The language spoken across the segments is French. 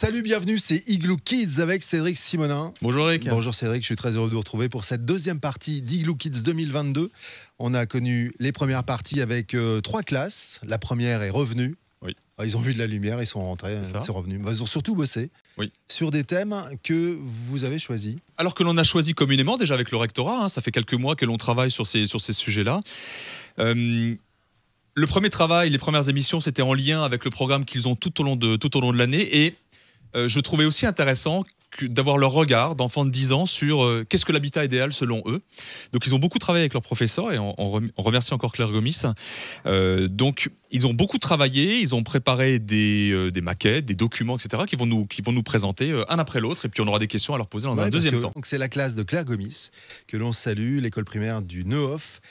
Salut, bienvenue, c'est Igloo Kids avec Cédric Simonin. Bonjour Eric. Bonjour Cédric, je suis très heureux de vous retrouver pour cette deuxième partie d'Igloo Kids 2022. On a connu les premières parties avec 3 classes. La première est revenue. Oui. Ils ont vu de la lumière, ils sont rentrés, c'est revenu. Ils ont surtout bossé sur des thèmes que vous avez choisis. Alors que l'on a choisi communément déjà avec le rectorat, ça fait quelques mois que l'on travaille sur ces sujets-là. Le premier travail, les premières émissions, c'était en lien avec le programme qu'ils ont tout au long de l'année. Et je trouvais aussi intéressant d'avoir leur regard d'enfants de 10 ans sur qu'est-ce que l'habitat idéal selon eux. Donc ils ont beaucoup travaillé avec leurs professeurs et on remercie encore Claire Gomis. Donc ils ont beaucoup travaillé, ils ont préparé des maquettes, des documents, etc. qui vont nous présenter un après l'autre et puis on aura des questions à leur poser dans un deuxième temps. C'est la classe de Claire Gomis que l'on salue, l'école primaire du Neuhof,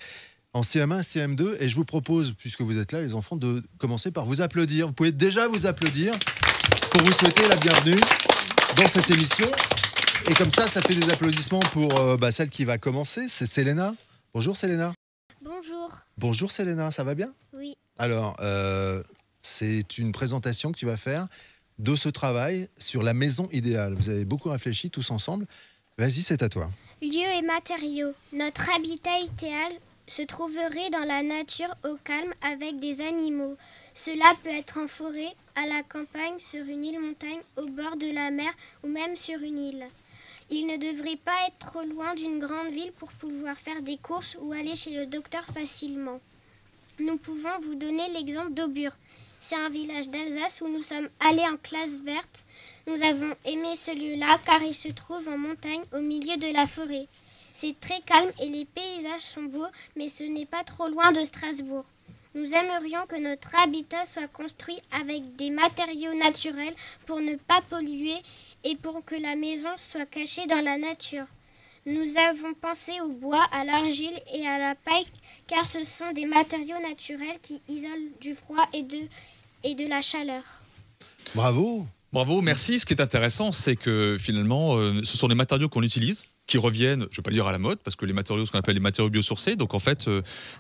en CM1, CM2, et je vous propose, puisque vous êtes là les enfants, de commencer par vous applaudir. Vous pouvez déjà vous applaudir pour vous souhaiter la bienvenue dans cette émission. Et comme ça fait des applaudissements pour celle qui va commencer, c'est Selena. Bonjour Selena. Bonjour. Bonjour Selena, ça va bien? Oui. Alors, c'est une présentation que tu vas faire de ce travail sur la maison idéale. Vous avez beaucoup réfléchi tous ensemble. Vas-y, c'est à toi. Lieux et matériaux. Notre habitat idéal se trouverait dans la nature au calme avec des animaux. Cela peut être en forêt, à la campagne, sur une île montagne, au bord de la mer ou même sur une île. Il ne devrait pas être trop loin d'une grande ville pour pouvoir faire des courses ou aller chez le docteur facilement. Nous pouvons vous donner l'exemple d'Aubure. C'est un village d'Alsace où nous sommes allés en classe verte. Nous avons aimé ce lieu-là car il se trouve en montagne au milieu de la forêt. C'est très calme et les paysages sont beaux, mais ce n'est pas trop loin de Strasbourg. Nous aimerions que notre habitat soit construit avec des matériaux naturels pour ne pas polluer et pour que la maison soit cachée dans la nature. Nous avons pensé au bois, à l'argile et à la paille car ce sont des matériaux naturels qui isolent du froid et de la chaleur. Bravo. Bravo, merci. Ce qui est intéressant, c'est que finalement, ce sont les matériaux qu'on utilise qui reviennent, je ne vais pas dire à la mode, parce que les matériaux, ce qu'on appelle les matériaux biosourcés, donc en fait,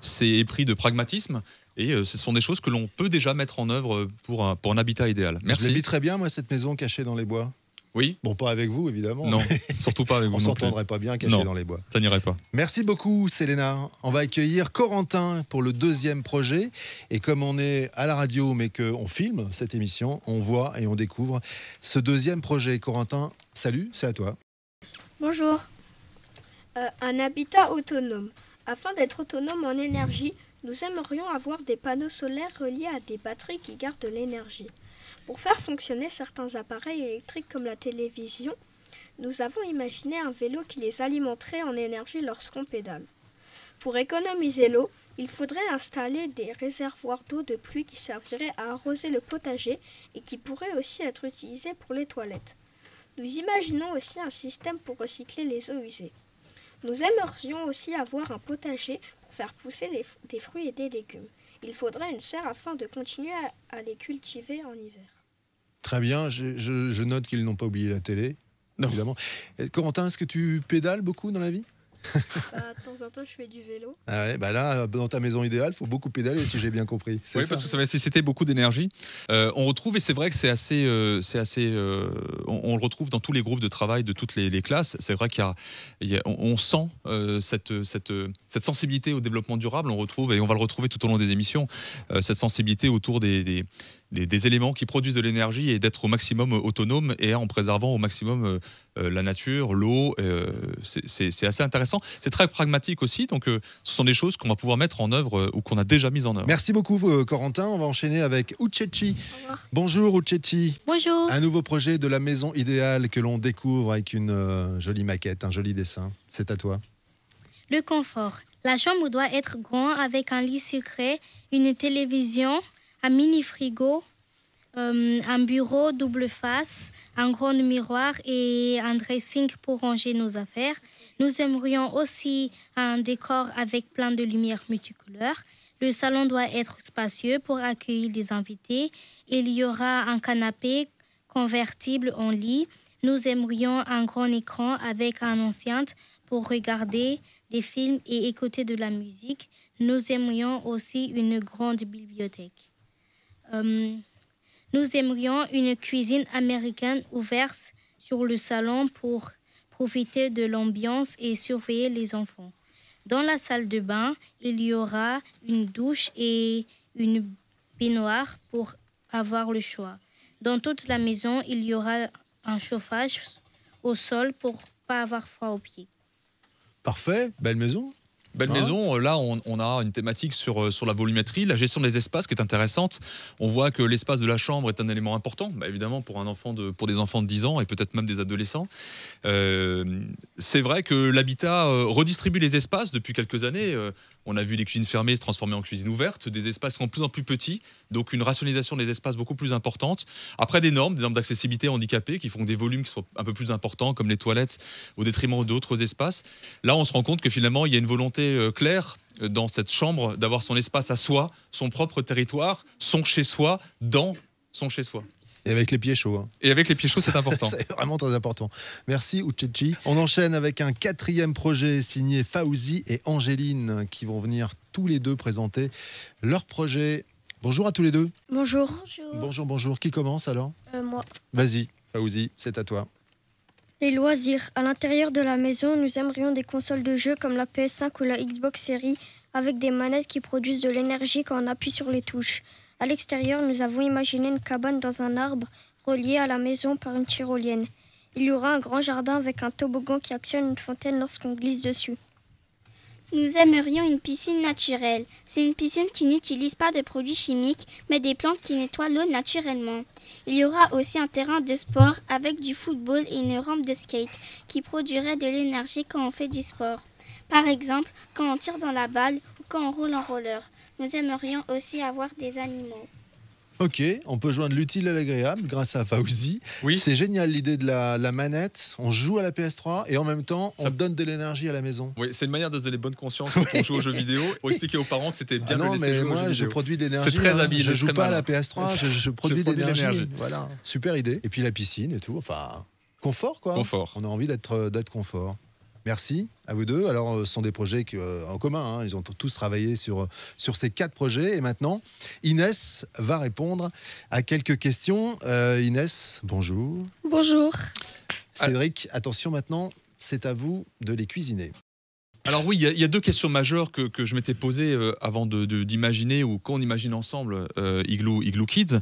c'est épris de pragmatisme, et ce sont des choses que l'on peut déjà mettre en œuvre pour un habitat idéal. Merci. Je l'habite très bien, moi, cette maison cachée dans les bois. Oui. Bon, pas avec vous, évidemment. Non, surtout pas avec vous. On s'entendrait pas bien caché dans les bois. Ça n'irait pas. Merci beaucoup, Selena. On va accueillir Corentin pour le deuxième projet. Et comme on est à la radio, mais qu'on filme cette émission, on voit et on découvre ce deuxième projet. Corentin, salut, c'est à toi. Bonjour. Un habitat autonome. Afin d'être autonome en énergie, nous aimerions avoir des panneaux solaires reliés à des batteries qui gardent l'énergie. Pour faire fonctionner certains appareils électriques comme la télévision, nous avons imaginé un vélo qui les alimenterait en énergie lorsqu'on pédale. Pour économiser l'eau, il faudrait installer des réservoirs d'eau de pluie qui serviraient à arroser le potager et qui pourraient aussi être utilisés pour les toilettes. Nous imaginons aussi un système pour recycler les eaux usées. Nous aimerions aussi avoir un potager pour faire pousser des fruits et des légumes. Il faudrait une serre afin de continuer à les cultiver en hiver. Très bien, je note qu'ils n'ont pas oublié la télé, évidemment. Corentin, est-ce que tu pédales beaucoup dans la vie ? De temps en temps, je fais du vélo. Ah ouais, là, dans ta maison idéale, il faut beaucoup pédaler, si j'ai bien compris. Oui, parce que ça va nécessiter beaucoup d'énergie. On retrouve, et c'est vrai que c'est assez, on le retrouve dans tous les groupes de travail de toutes les classes. C'est vrai on sent cette sensibilité au développement durable. On retrouve, et on va le retrouver tout au long des émissions, cette sensibilité autour des éléments qui produisent de l'énergie et d'être au maximum autonome et en préservant au maximum la nature, l'eau. C'est assez intéressant. C'est très pragmatique aussi. Donc, ce sont des choses qu'on va pouvoir mettre en œuvre ou qu'on a déjà mises en œuvre. Merci beaucoup, Corentin. On va enchaîner avec Uchechi. Bonjour, Uchechi. Bonjour. Un nouveau projet de la maison idéale que l'on découvre avec une jolie maquette, un joli dessin. C'est à toi. Le confort. La chambre doit être grande avec un lit secret, une télévision, un mini-frigo, un bureau double face, un grand miroir et un dressing pour ranger nos affaires. Nous aimerions aussi un décor avec plein de lumières multicouleurs. Le salon doit être spacieux pour accueillir des invités. Il y aura un canapé convertible en lit. Nous aimerions un grand écran avec un enceinte pour regarder des films et écouter de la musique. Nous aimerions aussi une grande bibliothèque. Nous aimerions une cuisine américaine ouverte sur le salon pour profiter de l'ambiance et surveiller les enfants. Dans la salle de bain, il y aura une douche et une baignoire pour avoir le choix. Dans toute la maison, il y aura un chauffage au sol pour ne pas avoir froid aux pieds. Parfait, belle maison. Belle maison, là on a une thématique sur la volumétrie, la gestion des espaces qui est intéressante. On voit que l'espace de la chambre est un élément important, évidemment pour des enfants de 10 ans et peut-être même des adolescents. C'est vrai que l'habitat redistribue les espaces depuis quelques années. On a vu les cuisines fermées se transformer en cuisines ouvertes, des espaces qui sont de plus en plus petits, donc une rationalisation des espaces beaucoup plus importante. Après des normes d'accessibilité handicapées qui font des volumes qui sont un peu plus importants, comme les toilettes, au détriment d'autres espaces. Là, on se rend compte que finalement, il y a une volonté claire dans cette chambre d'avoir son espace à soi, son propre territoire, son chez-soi, dans son chez-soi. Et avec les pieds chauds. Hein. Et avec les pieds chauds, c'est important. C'est vraiment très important. Merci, Uchechi. On enchaîne avec un 4e projet signé Fawzi et Angéline qui vont venir tous les deux présenter leur projet. Bonjour à tous les deux. Bonjour. Bonjour. Qui commence alors ? Moi. Vas-y, Fawzi, c'est à toi. Les loisirs. À l'intérieur de la maison, nous aimerions des consoles de jeux comme la PS5 ou la Xbox Series avec des manettes qui produisent de l'énergie quand on appuie sur les touches. À l'extérieur, nous avons imaginé une cabane dans un arbre reliée à la maison par une tyrolienne. Il y aura un grand jardin avec un toboggan qui actionne une fontaine lorsqu'on glisse dessus. Nous aimerions une piscine naturelle. C'est une piscine qui n'utilise pas de produits chimiques, mais des plantes qui nettoient l'eau naturellement. Il y aura aussi un terrain de sport avec du football et une rampe de skate qui produirait de l'énergie quand on fait du sport. Par exemple, quand on tire dans la balle ou quand on roule en roller. Nous aimerions aussi avoir des animaux. Ok, on peut joindre l'utile à l'agréable grâce à Fawzi. Oui. C'est génial l'idée de la manette. On joue à la PS3 et en même temps, on donne de l'énergie à la maison. Oui, c'est une manière de se donner bonne conscience quand on joue aux jeux vidéo. Pour expliquer aux parents que c'était bien de non, laisser mais jouer aux moi, jeux je vidéo. produis de l'énergie. C'est très habile. Je joue très pas malin. à la PS3, je produis de de l'énergie. l'énergie. Voilà, super idée. Et puis la piscine et tout. Enfin, confort quoi. Confort. On a envie d'être confort. Merci à vous deux. Alors, ce sont des projets en commun. Hein. Ils ont tous travaillé sur ces 4 projets. Et maintenant, Inès va répondre à quelques questions. Inès, bonjour. Bonjour. Cédric, attention maintenant, c'est à vous de les cuisiner. Alors oui, il y a 2 questions majeures que je m'étais posées avant d'imaginer ou qu'on imagine ensemble Igloo Kids.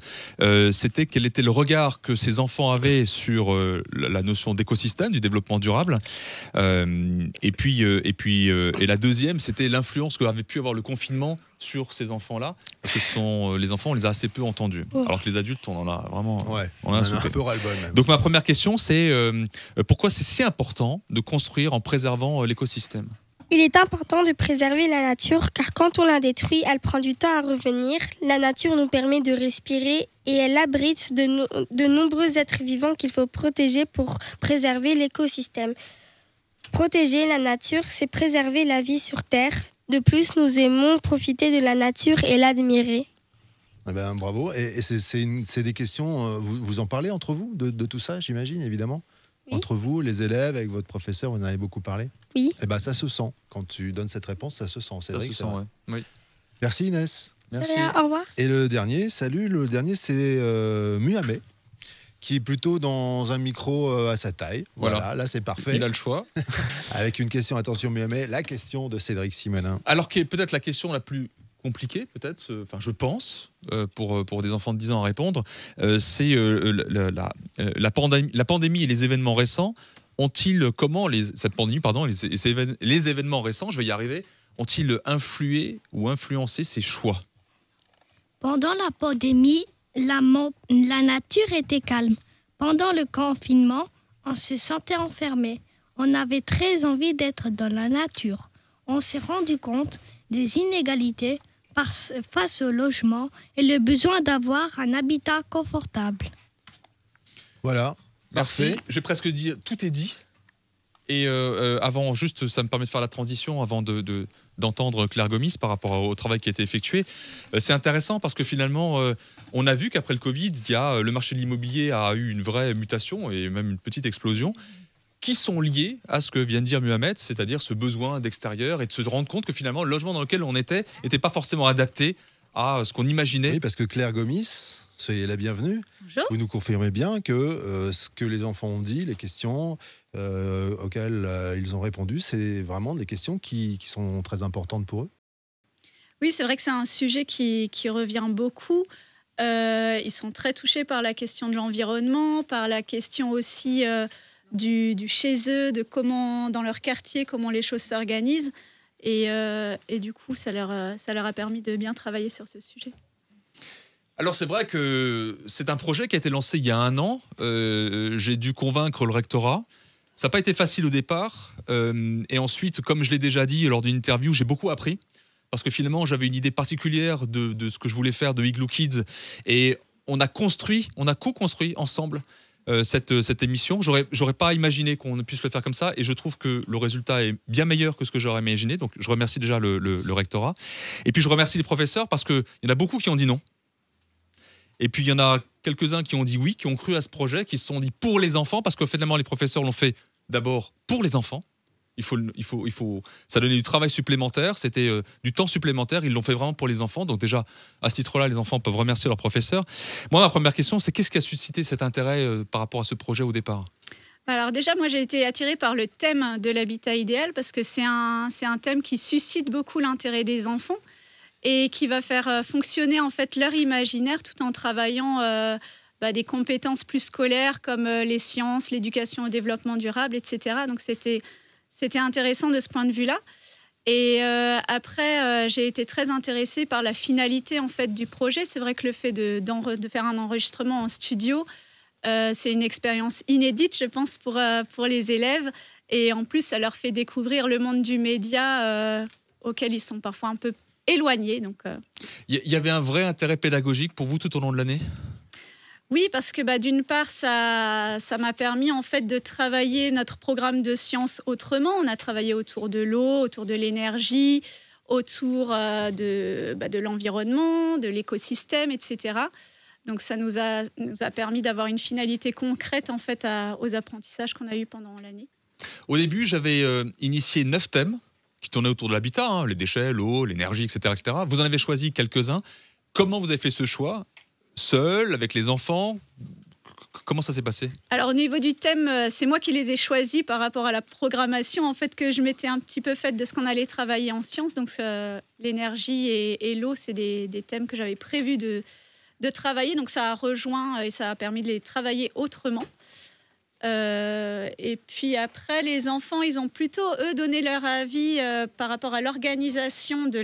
C'était quel était le regard que ces enfants avaient sur la notion d'écosystème, du développement durable. Et la deuxième, c'était l'influence qu'avait pu avoir le confinement sur ces enfants-là, parce que les enfants, on les a assez peu entendus. Alors que les adultes, on en a vraiment on en a soufflé. un peu ras-le-bol même. Donc ma première question, c'est pourquoi c'est si important de construire en préservant l'écosystème ? Il est important de préserver la nature car quand on la détruit, elle prend du temps à revenir. La nature nous permet de respirer et elle abrite de nombreux êtres vivants qu'il faut protéger pour préserver l'écosystème. Protéger la nature, c'est préserver la vie sur Terre. De plus, nous aimons profiter de la nature et l'admirer. Eh ben, bravo. Et c'est des questions, vous en parlez entre vous de tout ça, j'imagine, évidemment. Oui. Entre vous, les élèves, avec votre professeur, vous en avez beaucoup parlé. Oui. Eh ben, ça se sent. Quand tu donnes cette réponse, ça se sent. C'est vrai. Oui. Merci Inès. Merci. Au revoir. Et le dernier, c'est Muhammad, qui est plutôt dans un micro à sa taille. Voilà, là c'est parfait. Il a le choix. Avec une question, attention Muhammad, la question de Cédric Simonin. Alors qui est peut-être la question la plus compliquée, peut-être, je pense, pour des enfants de 10 ans à répondre, c'est la pandémie et les événements récents cette pandémie, pardon, les événements récents, je vais y arriver, ont-ils influé ou influencé ses choix ? Pendant la pandémie, la nature était calme. Pendant le confinement, on se sentait enfermé. On avait très envie d'être dans la nature. On s'est rendu compte des inégalités face au logement et le besoin d'avoir un habitat confortable. Voilà. Merci. Parfait. J'ai presque dit, tout est dit. Et avant, juste, ça me permet de faire la transition avant d'entendre Claire Gomis par rapport au travail qui a été effectué. C'est intéressant parce que finalement, on a vu qu'après le Covid, le marché de l'immobilier a eu une vraie mutation et même une petite explosion qui sont liées à ce que vient de dire Muhammad, c'est-à-dire ce besoin d'extérieur et de se rendre compte que finalement, le logement dans lequel on était n'était pas forcément adapté à ce qu'on imaginait. Oui, parce que Claire Gomis, soyez la bienvenue. Bonjour. Vous nous confirmez bien que ce que les enfants ont dit, les questions auxquelles ils ont répondu, c'est vraiment des questions qui sont très importantes pour eux. Oui, c'est vrai que c'est un sujet qui revient beaucoup. Ils sont très touchés par la question de l'environnement, par la question aussi du chez eux, de comment, dans leur quartier, comment les choses s'organisent. Et du coup, ça leur a permis de bien travailler sur ce sujet. Alors c'est vrai que c'est un projet qui a été lancé il y a 1 an. J'ai dû convaincre le rectorat. Ça n'a pas été facile au départ. Et ensuite, comme je l'ai déjà dit lors d'une interview, j'ai beaucoup appris. Parce que finalement, j'avais une idée particulière de ce que je voulais faire de Igloo Kids. Et on a co-construit ensemble cette émission. J'aurais pas imaginé qu'on puisse le faire comme ça. Et je trouve que le résultat est bien meilleur que ce que j'aurais imaginé. Donc je remercie déjà le rectorat. Et puis je remercie les professeurs parce qu'il y en a beaucoup qui ont dit non. Et puis il y en a quelques-uns qui ont dit oui, qui ont cru à ce projet, qui se sont dit pour les enfants. Parce que finalement, les professeurs l'ont fait d'abord pour les enfants. Ça donnait du travail supplémentaire, c'était du temps supplémentaire. Ils l'ont fait vraiment pour les enfants. Donc déjà, à ce titre-là, les enfants peuvent remercier leurs professeurs. Moi, ma première question, c'est qu'est-ce qui a suscité cet intérêt par rapport à ce projet au départ ? Alors déjà, moi, j'ai été attirée par le thème de l'habitat idéal parce que c'est un thème qui suscite beaucoup l'intérêt des enfants et qui va faire fonctionner en fait leur imaginaire tout en travaillant des compétences plus scolaires comme les sciences, l'éducation au développement durable, etc. Donc c'était intéressant de ce point de vue-là. Et après, j'ai été très intéressée par la finalité en fait, du projet. C'est vrai que le fait de faire un enregistrement en studio, c'est une expérience inédite, je pense, pour les élèves. Et en plus, ça leur fait découvrir le monde du média auquel ils sont parfois un peu éloignés. Donc, y avait un vrai intérêt pédagogique pour vous tout au long de l'année ? Oui, parce que d'une part, ça m'a permis en fait de travailler notre programme de sciences autrement. On a travaillé autour de l'eau, autour de l'énergie, autour de l'environnement, de l'écosystème, etc. Donc ça nous a permis d'avoir une finalité concrète en fait aux apprentissages qu'on a eus pendant l'année. Au début, j'avais initié 9 thèmes qui tournaient autour de l'habitat, les déchets, l'eau, l'énergie, etc., etc. Vous en avez choisi quelques-uns. Comment vous avez fait ce choix ? Seul, avec les enfants ? Comment ça s'est passé ? Alors au niveau du thème, c'est moi qui les ai choisis par rapport à la programmation en fait que je m'étais un petit peu faite de ce qu'on allait travailler en sciences. Donc l'énergie et l'eau, c'est des thèmes que j'avais prévu de travailler. Donc ça a rejoint et ça a permis de les travailler autrement. Et puis après, les enfants, ils ont plutôt, eux, donné leur avis par rapport à l'organisation de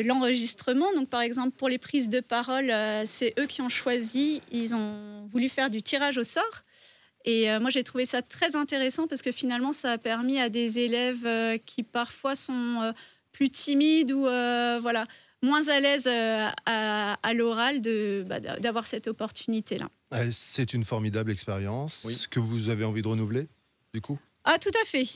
l'enregistrement. Donc, par exemple, pour les prises de parole, c'est eux qui ont choisi. Ils ont voulu faire du tirage au sort. Et moi, j'ai trouvé ça très intéressant parce que finalement, ça a permis à des élèves qui parfois sont plus timides ou moins à l'aise à l'oral d'avoir cette opportunité-là. C'est une formidable expérience. Oui. Que vous avez envie de renouveler, du coup ? Ah, tout à fait.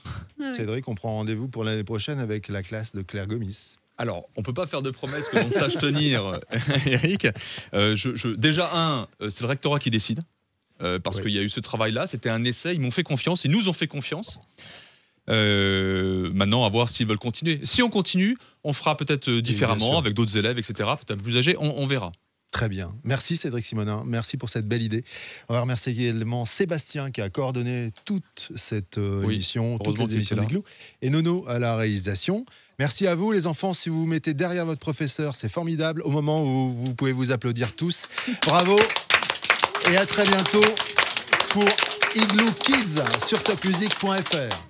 Cédric, on prend rendez-vous pour l'année prochaine avec la classe de Claire Gomis. Alors, on ne peut pas faire de promesses que l'on ne sache tenir, Eric. Déjà, c'est le rectorat qui décide, parce qu'il y a eu ce travail-là. C'était un essai, ils m'ont fait confiance, ils nous ont fait confiance. Maintenant, à voir s'ils veulent continuer. Si on continue, on fera peut-être différemment, avec d'autres élèves, etc., peut-être plus âgés, on verra. Très bien. Merci Cédric Simonin, merci pour cette belle idée. On va remercier également Sébastien qui a coordonné toute cette émission, toutes les émissions d'Igloo, et Nono à la réalisation. Merci à vous les enfants, si vous vous mettez derrière votre professeur, c'est formidable, au moment où vous pouvez vous applaudir tous. Bravo et à très bientôt pour Igloo Kids sur topmusic.fr.